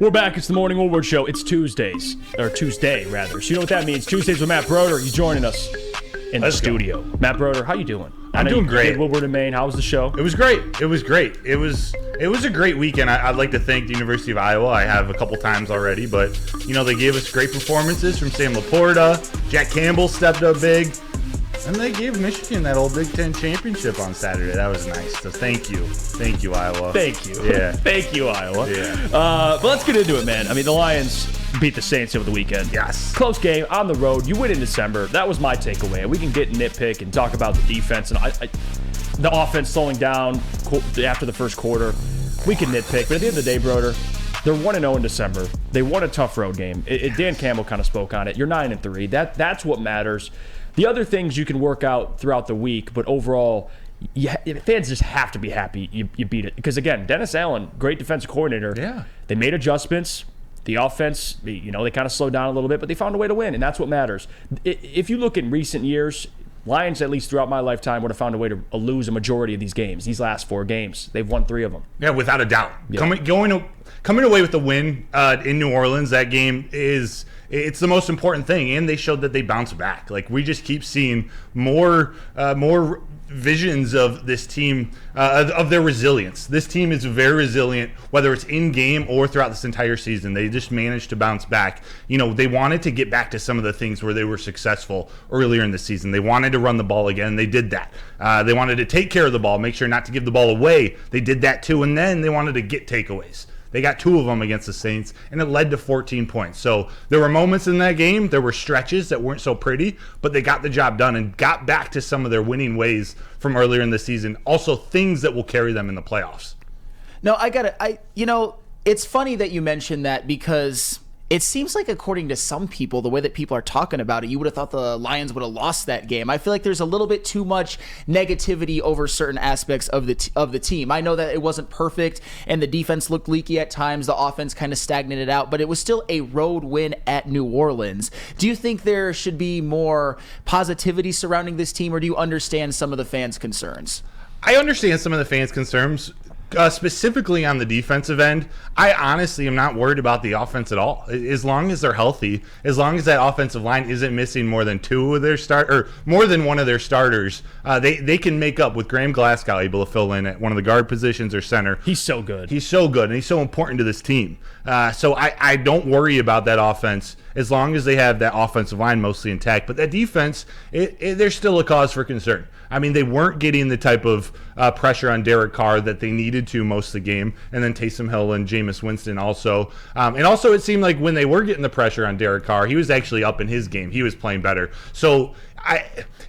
We're back. It's the Morning Woodward Show. It's Tuesdays. Or Tuesday, rather. So you know what that means. Tuesdays with Matt Broder. He's joining us in the studio. Matt Broder, how you doing? I'm doing great. Woodward in Maine. How was the show? It was great. It was a great weekend. I'd like to thank the University of Iowa. I have a couple times already, but they gave us great performances from Sam Laporta. Jack Campbell stepped up big. And they gave Michigan that old Big Ten championship on Saturday. That was nice. So thank you, Iowa. Thank you. Yeah. Thank you, Iowa. Yeah. But let's get into it, man. I mean, the Lions beat the Saints over the weekend. Yes. Close game on the road. You win in December. That was my takeaway. We can get nitpick and talk about the defense and the offense slowing down after the first quarter. We can nitpick, but at the end of the day, Broder, they're 1-0 in December. They won a tough road game. Dan Campbell kind of spoke on it. You're 9-3. That's what matters. The other things you can work out throughout the week, but overall, fans just have to be happy you beat it. Because, again, Dennis Allen, great defensive coordinator. Yeah. They made adjustments. The offense, they kind of slowed down a little bit, but they found a way to win, and that's what matters. If you look in recent years, Lions, at least throughout my lifetime, would have found a way to lose a majority of these games. These last 4 games, they've won 3 of them. Yeah, without a doubt. Yeah. Coming away with the win in New Orleans, that game it's the most important thing, and they showed that they bounced back. Like, we just keep seeing more visions of this team, of their resilience. This team is very resilient, whether it's in game or throughout this entire season. They just managed to bounce back. They wanted to get back to some of the things where they were successful earlier in the season. They wanted to run the ball again, and they did that. They wanted to take care of the ball, make sure not to give the ball away. They did that too, and then they wanted to get takeaways. They got 2 of them against the Saints, and it led to 14 points. So there were moments in that game, there were stretches that weren't so pretty, but they got the job done and got back to some of their winning ways from earlier in the season. Also, things that will carry them in the playoffs. No, it's funny that you mentioned that, because it seems like, according to some people, the way that people are talking about it, you would have thought the Lions would have lost that game. I feel like there's a little bit too much negativity over certain aspects of the team. I know that it wasn't perfect, and the defense looked leaky at times. The offense kind of stagnated out, but it was still a road win at New Orleans. Do you think there should be more positivity surrounding this team, or do you understand some of the fans' concerns? I understand some of the fans' concerns. Specifically on the defensive end, I honestly am not worried about the offense at all. As long as they're healthy, as long as that offensive line isn't missing more than 2 of their more than one of their starters, they can make up with Graham Glasgow able to fill in at one of the guard positions or center. He's so good. He's so good, and he's so important to this team. So I don't worry about that offense as long as they have that offensive line mostly intact. But that defense, there's still a cause for concern. I mean, they weren't getting the type of pressure on Derek Carr that they needed to most of the game, and then Taysom Hill and Jameis Winston also. And also, it seemed like when they were getting the pressure on Derek Carr, he was actually up in his game. He was playing better. So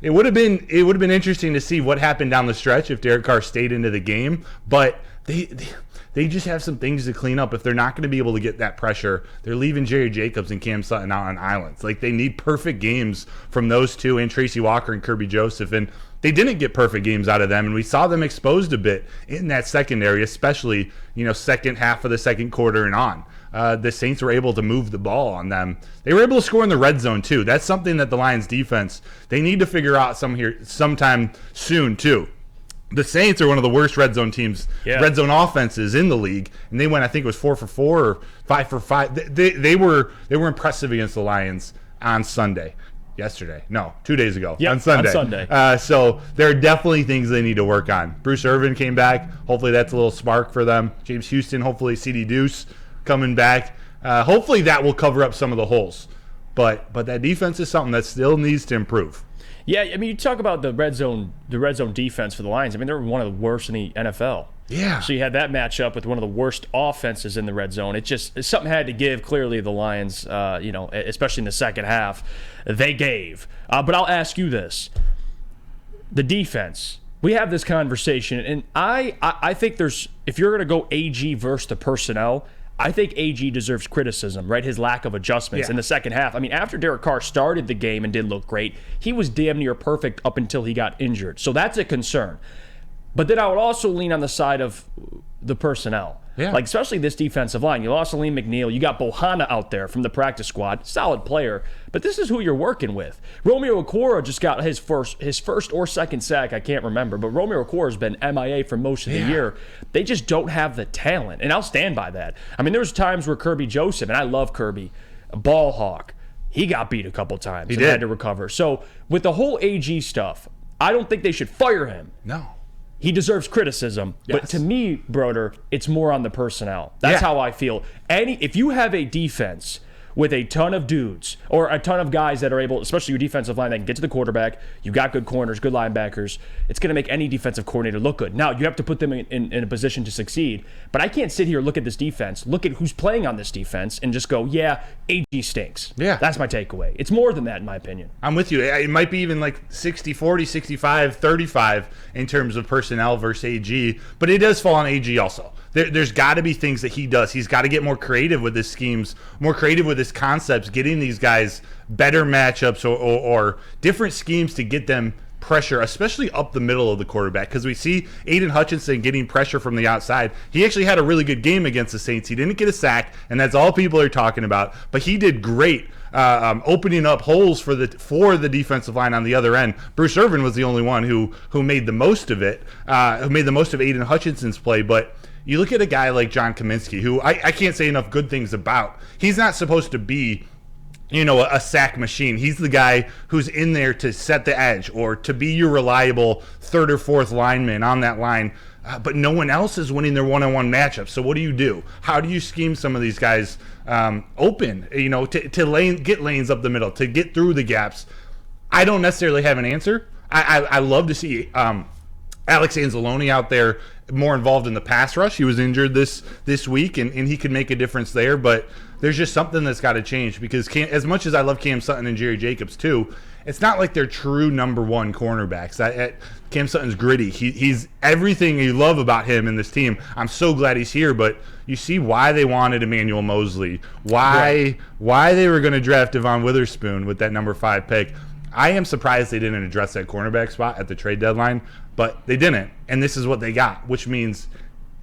it would have been interesting to see what happened down the stretch if Derek Carr stayed into the game. But they just have some things to clean up. If they're not going to be able to get that pressure, they're leaving Jerry Jacobs and Cam Sutton out on islands. Like, they need perfect games from those two, and Tracy Walker and Kirby Joseph. And they didn't get perfect games out of them, and we saw them exposed a bit in that secondary, especially, second half of the second quarter and on. The Saints were able to move the ball on them. They were able to score in the red zone, too. That's something that the Lions defense, they need to figure out sometime soon, too. The Saints are one of the worst red zone teams, red zone offenses in the league, and they went, I think it was 4 for 4 or 5 for 5. They were impressive against the Lions on Sunday. Yesterday. No, 2 days ago. Yep, on Sunday. On Sunday. So there are definitely things they need to work on. Bruce Irvin came back. Hopefully that's a little spark for them. James Houston, hopefully CD Deuce coming back. Hopefully that will cover up some of the holes. But that defense is something that still needs to improve. Yeah, I mean, you talk about the red zone defense for the Lions. I mean, they're one of the worst in the NFL. Yeah. So you had that matchup with one of the worst offenses in the red zone. Something had to give. Clearly, the Lions, especially in the second half, they gave. But I'll ask you this: the defense. We have this conversation, and I think if you're going to go AG versus the personnel, I think AG deserves criticism, right? His lack of adjustments in the second half. I mean, after Derek Carr started the game and didn't look great, he was damn near perfect up until he got injured. So that's a concern. But then I would also lean on the side of the personnel. Yeah. Like, especially this defensive line. You lost Aleem McNeil. You got Bohanna out there from the practice squad. Solid player. But this is who you're working with. Romeo Okwara just got his first or second sack. I can't remember. But Romeo Okwara has been MIA for most of the year. They just don't have the talent. And I'll stand by that. I mean, there was times where Kirby Joseph, and I love Kirby, a ball hawk, he got beat a couple times and had to recover. So with the whole AG stuff, I don't think they should fire him. No. He deserves criticism, but to me, Broder, it's more on the personnel. That's how I feel. If you have a defense with a ton of dudes or a ton of guys that are able, especially your defensive line, that can get to the quarterback, you got good corners, good linebackers, it's going to make any defensive coordinator look good. Now, you have to put them in a position to succeed, but I can't sit here, look at this defense, look at who's playing on this defense, and just go, yeah, AG stinks. Yeah. That's my takeaway. It's more than that, in my opinion. I'm with you. It might be even like 60-40, 65-35 in terms of personnel versus AG, but it does fall on AG also. There's got to be things that he does. He's got to get more creative with his schemes, more creative with his concepts, getting these guys better matchups or different schemes to get them pressure, especially up the middle of the quarterback, because we see Aiden Hutchinson getting pressure from the outside. He actually had a really good game against the Saints. He didn't get a sack, and that's all people are talking about, but he did great opening up holes for the defensive line on the other end. Bruce Irvin was the only one who made the most of it, who made the most of Aiden Hutchinson's play, but you look at a guy like John Kaminsky, who I can't say enough good things about. He's not supposed to be, a sack machine. He's the guy who's in there to set the edge or to be your reliable third or fourth lineman on that line. But no one else is winning their one-on-one matchups. So what do? How do you scheme some of these guys open, to get lanes up the middle, to get through the gaps? I don't necessarily have an answer. I love to see Alex Anzalone out there more involved in the pass rush. He was injured this week, and he could make a difference there. But there's just something that's got to change, because as much as I love Cam Sutton and Jerry Jacobs too, it's not like they're true number one cornerbacks. Cam Sutton's gritty. He's everything you love about him in this team. I'm so glad he's here, but you see why they wanted Emmanuel Mosley, why they were going to draft Devon Witherspoon with that number 5 pick. I am surprised they didn't address that cornerback spot at the trade deadline, but they didn't, and this is what they got, which means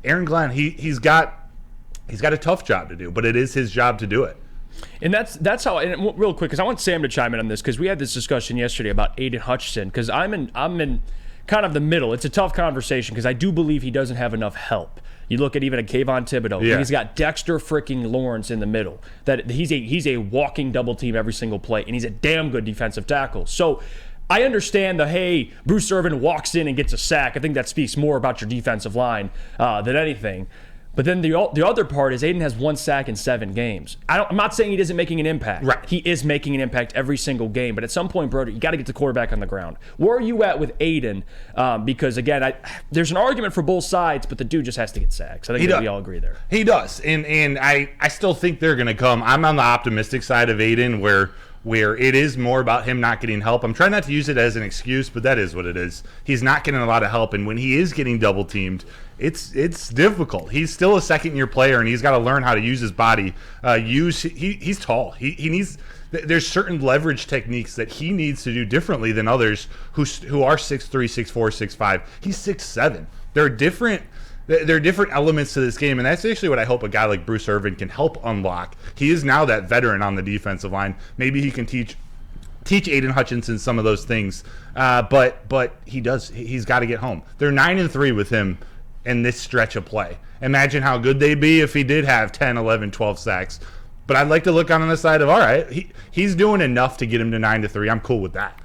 Aaron Glenn, he's got a tough job to do, but it is his job to do it. And that's how. And real quick, because I want Sam to chime in on this, because we had this discussion yesterday about Aiden Hutchinson, because I'm in kind of the middle. It's a tough conversation because I do believe he doesn't have enough help. You look at even a Kayvon Thibodeau. Yeah. He's got Dexter freaking Lawrence in the middle. That he's a walking double team every single play, and he's a damn good defensive tackle. So I understand hey, Bruce Irvin walks in and gets a sack. I think that speaks more about your defensive line than anything. But then the other part is Aiden has 1 sack in 7 games. I'm not saying he isn't making an impact. Right. He is making an impact every single game. But at some point, Broder, you got to get the quarterback on the ground. Where are you at with Aiden? Because, again, there's an argument for both sides, but the dude just has to get sacks. I think we all agree there. He does. And I still think they're going to come. I'm on the optimistic side of Aiden where it is more about him not getting help. I'm trying not to use it as an excuse, but that is what it is. He's not getting a lot of help, and when he is getting double teamed, it's difficult. He's still a second-year player, and he's got to learn how to use his body. He's tall. He needs. There's certain leverage techniques that he needs to do differently than others who are 6'3", 6'4", 6'5". He's 6'7". There are different elements to this game, and that's actually what I hope a guy like Bruce Irvin can help unlock. He is now that veteran on the defensive line. Maybe he can teach Aiden Hutchinson some of those things, but he's got to get home. They're 9-3 with him in this stretch of play. Imagine how good they'd be if he did have 10, 11, 12 sacks. But I'd like to look on the side of, all right, he's doing enough to get him to 9-3. I'm cool with that.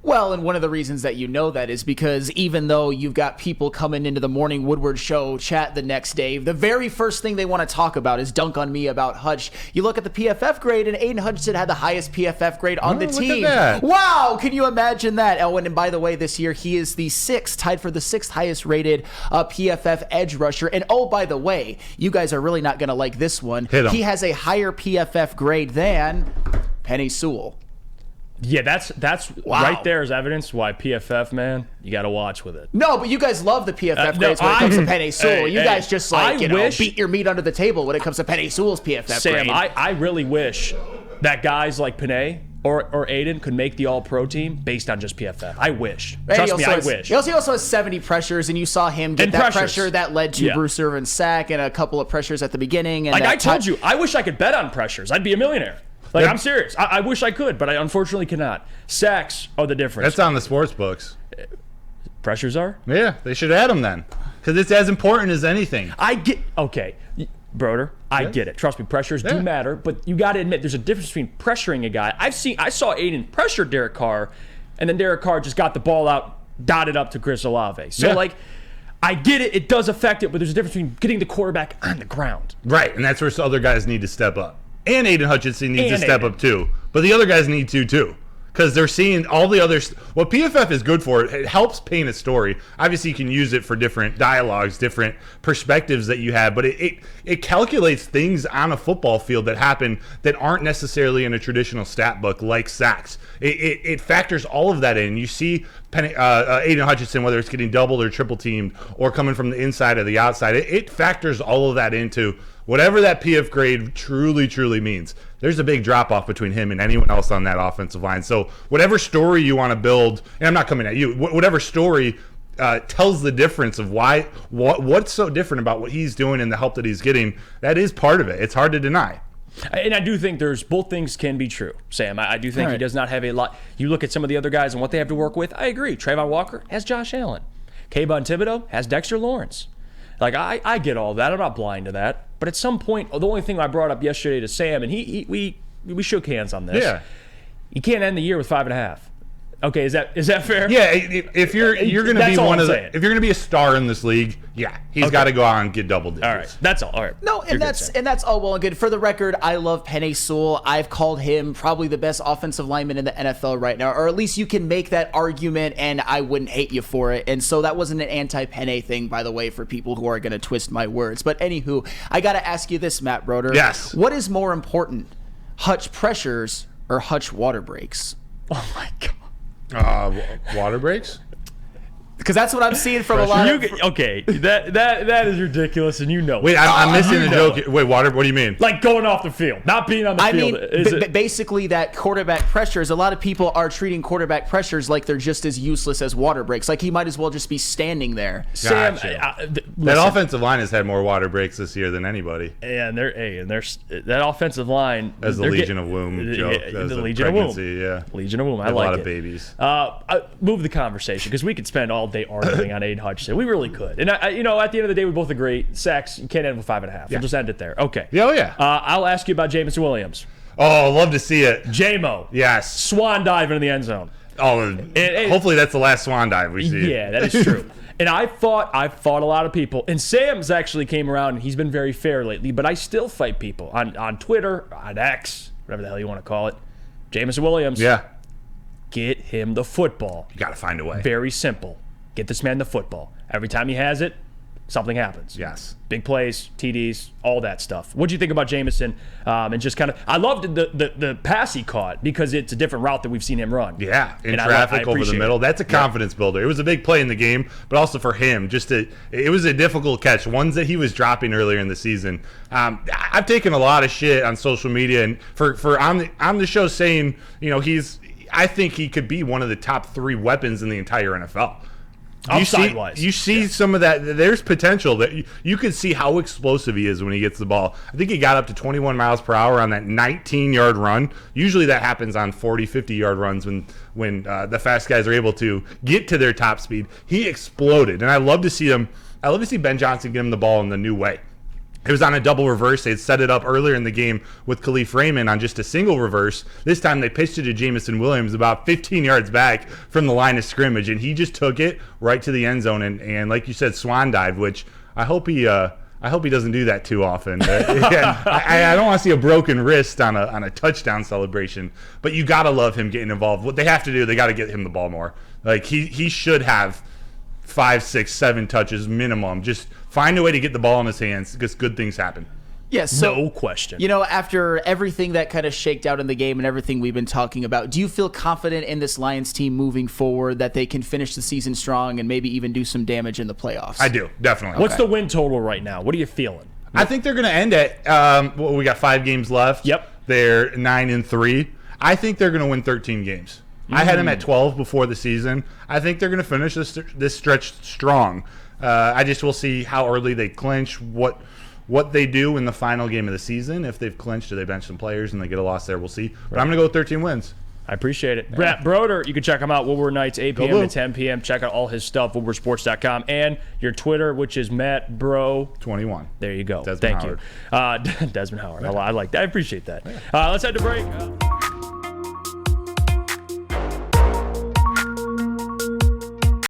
Well, and one of the reasons that you know that is because even though you've got people coming into the morning Woodward show chat the next day, the very first thing they want to talk about is dunk on me about Hutch. You look at the PFF grade, and Aiden Hutchinson had the highest PFF grade on the team. Wow, can you imagine that, Elwin? And by the way, this year he is the 6th, tied for the 6th highest rated PFF edge rusher. And oh, by the way, you guys are really not going to like this one. He has a higher PFF grade than Penei Sewell. Yeah, that's wow. Right there is evidence why PFF, man, you got to watch with it. No, but you guys love the PFF grades when it comes to Penei Sewell. You guys just beat your meat under the table when it comes to Penei Sewell's PFF grade. Sam, I really wish that guys like Penei or Aiden could make the All-Pro team based on just PFF. I wish. And Trust me, I has, wish. He also has 70 pressures, and you saw him get And that pressures. pressure that led to Bruce Irvin's sack and a couple of pressures at the beginning. And Like that I told you, I wish I could bet on pressures. I'd be a millionaire. Like, I'm serious. I wish I could, but I unfortunately cannot. Sacks are the difference. That's on the sports books. Pressures are? Yeah, they should add them then, because it's as important as anything. Okay, Broder, I get it. Trust me, pressures do matter, but you got to admit there's a difference between pressuring a guy. I saw Aiden pressure Derek Carr, and then Derek Carr just got the ball out, dotted up to Chris Olave. So, I get it. It does affect it, but there's a difference between getting the quarterback on the ground. Right, and that's where other guys need to step up. And Aiden Hutchinson needs to step up too. But the other guys need to too. Because they're seeing all the other... What PFF is good for, it helps paint a story. Obviously, you can use it for different dialogues, different perspectives that you have. But it calculates things on a football field that happen that aren't necessarily in a traditional stat book, like sacks. It factors all of that in. You see Aiden Hutchinson, whether it's getting doubled or triple teamed or coming from the inside or the outside, it factors all of that into whatever that PF grade truly means. There's a big drop-off between him and anyone else on that offensive line. So whatever story you want to build, and I'm not coming at you, whatever story tells the difference of what's so different about what he's doing and the help that he's getting, that is part of it. It's hard to deny. And I do think both things can be true, Sam. I do think he does not have a lot. You look at some of the other guys and what they have to work with, I agree. Trayvon Walker has Josh Allen. Kayvon Thibodeau has Dexter Lawrence. Like, I get all that. I'm not blind to that. But at some point, the only thing I brought up yesterday to Sam, and we shook hands on this. Yeah. You can't end the year with 5.5. Okay, is that fair? Yeah, if you're going to be one of the, if you're going to be a star in this league, he's got to go out and get double digits. All right, that's all. All right. No, and that's all well and good. For the record, I love Penei Sewell. I've called him probably the best offensive lineman in the NFL right now, or at least you can make that argument, and I wouldn't hate you for it. And so that wasn't an anti-Penei thing, by the way, for people who are going to twist my words. But anywho, I got to ask you this, Matt Broder. Yes. What is more important, Hutch pressures or Hutch water breaks? Oh my God. Water breaks? Because that's what I'm seeing from a lot of... Okay, that is ridiculous, and you know it. Wait, I'm missing the joke. Wait, what do you mean? Like going off the field, not being on the field. I mean, basically that quarterback pressures, a lot of people are treating quarterback pressures like they're just as useless as water breaks. Like he might as well just be standing there. Sam, that offensive line has had more water breaks this year than anybody. And that offensive line... As the Legion of Womb joke. The Legion of Womb. Yeah. Legion of Womb, I like it. A lot of babies. Move the conversation, because we could spend all day arguing on Aiden Hutchinson. We really could. And, at the end of the day, we both agree, sacks, you can't end with 5.5. We'll just end it there. Okay. Yeah, oh yeah. I'll ask you about Jameson Williams. Oh, love to see it. J-Mo. Yes. Swan dive into the end zone. Oh, hopefully that's the last swan dive we see. Yeah, that is true. And I fought a lot of people. And Sam's actually came around, and he's been very fair lately, but I still fight people on Twitter, on X, whatever the hell you want to call it. Jameson Williams. Yeah. Get him the football. You got to find a way. Very simple. Get this man the football. Every time he has it, something happens. Yes. Big plays, TDs, all that stuff. What do you think about Jameson? And just kind of, I loved the pass he caught because it's a different route that we've seen him run. Yeah, in traffic over the middle. That's a confidence builder. It was a big play in the game, but also for him, it was a difficult catch. Ones that he was dropping earlier in the season. I've taken a lot of shit on social media and for on the show saying, I think he could be one of the top 3 weapons in the entire NFL. You see some of that. There's potential that you could see how explosive he is when he gets the ball. I think he got up to 21 miles per hour on that 19-yard run. Usually that happens on 40, 50-yard runs when the fast guys are able to get to their top speed. He exploded, and I love to see him. I love to see Ben Johnson get him the ball in the new way. It was on a double reverse. They had set it up earlier in the game with Khalif Raymond on just a single reverse. This time they pitched it to Jameson Williams about 15 yards back from the line of scrimmage, and he just took it right to the end zone. And like you said, swan dive, which I hope he doesn't do that too often. I don't want to see a broken wrist on a touchdown celebration, but you got to love him getting involved. What they have to do, they got to get him the ball more. Like he should have 5, 6, 7 touches minimum. Just find a way to get the ball in his hands because good things happen. Yes, so, no question. After everything that kind of shaked out in the game and everything we've been talking about, do you feel confident in this Lions team moving forward that they can finish the season strong and maybe even do some damage in the playoffs? I do, definitely. What's the win total right now? What are you feeling? I think they're going to end at we got 5 games left. Yep. They're 9-3. I think they're going to win 13 games. I had them at 12 before the season. I think they're going to finish this stretch strong. I just will see how early they clinch, what they do in the final game of the season. If they've clinched, do they bench some players and they get a loss there? We'll see. But I'm going to go with 13 wins. I appreciate it. Brett Broder, you can check him out. Woodward Nights, 8 p.m. to 10 p.m. Check out all his stuff, woodwardsports.com, and your Twitter, which is MattBro21. There you go. Desmond Thank Howard. you. Desmond Howard. I like that. I appreciate that. Let's head to break.